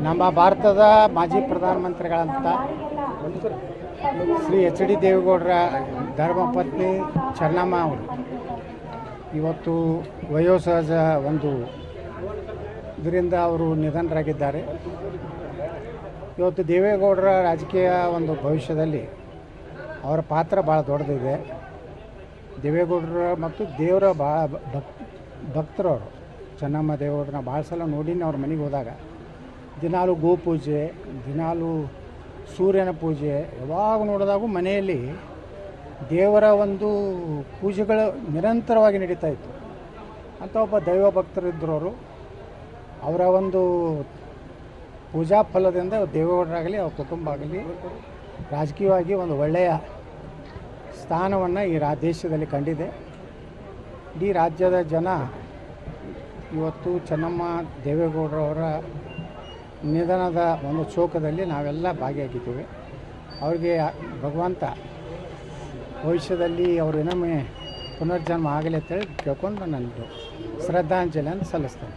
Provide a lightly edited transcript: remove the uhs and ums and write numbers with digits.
ನಮ್ಮ ಭಾರತದ ಮಾಜಿ ಪ್ರಧಾನಮಂತ್ರಿಗಳಂತ ಶ್ರೀ ಎಚ್ ಡಿ ದೇವೇಗೌಡರ ಧರ್ಮಪತ್ನಿ ಚೆನ್ನಮ್ಮ ಅವರು ಇವತ್ತು ವಯೋಸಹಜ ಒಂದು ಇದರಿಂದ ಅವರು ನಿಧನರಾಗಿದ್ದಾರೆ. ಇವತ್ತು ದೇವೇಗೌಡರ ರಾಜಕೀಯ ಒಂದು ಭವಿಷ್ಯದಲ್ಲಿ ಅವರ ಪಾತ್ರ ಭಾಳ ದೊಡ್ಡದಿದೆ. ದೇವೇಗೌಡರ ಮತ್ತು ದೇವರ ಭಾಳ ಭಕ್ತರವರು. ಚೆನ್ನಮ್ಮ ದೇವೇಗೌಡರನ್ನ ಭಾಳ ಸಲ ನೋಡಿನಿ ಅವ್ರ ಮನೆಗೆ ಹೋದಾಗ. ದಿನಾಲು ಗೋಪೂಜೆ, ದಿನಾಲು ಸೂರ್ಯನ ಪೂಜೆ, ಯಾವಾಗ ನೋಡಿದಾಗೂ ಮನೆಯಲ್ಲಿ ದೇವರ ಒಂದು ಪೂಜೆಗಳು ನಿರಂತರವಾಗಿ ನಡೀತಾ ಇತ್ತು. ಅಂತ ಒಬ್ಬ ದೈವ ಭಕ್ತರಿದ್ದರು ಅವರು. ಅವರ ಒಂದು ಪೂಜಾ ಫಲದಿಂದ ದೇವೇಗೌಡರಾಗಲಿ ಅವ್ರ ಕುಟುಂಬ ಆಗಲಿ ರಾಜಕೀಯವಾಗಿ ಒಂದು ಒಳ್ಳೆಯ ಸ್ಥಾನವನ್ನು ಈ ದೇಶದಲ್ಲಿ ಕಂಡಿದೆ. ಇಡೀ ರಾಜ್ಯದ ಜನ ಇವತ್ತು ಚೆನ್ನಮ್ಮ ದೇವೇಗೌಡರವರ ನಿಧನದ ಒಂದು ಶೋಕದಲ್ಲಿ ನಾವೆಲ್ಲ ಭಾಗಿಯಾಗಿದ್ದೀವಿ. ಅವ್ರಿಗೆ ಭಗವಂತ ಭವಿಷ್ಯದಲ್ಲಿ ಅವರು ಇನ್ನೊಮ್ಮೆ ಪುನರ್ಜನ್ಮ ಆಗಲಿ ಅಂತೇಳಿ ಕೇಳ್ಕೊಂಡು ನಾನು ಶ್ರದ್ಧಾಂಜಲಿಯನ್ನು ಸಲ್ಲಿಸ್ತೇನೆ.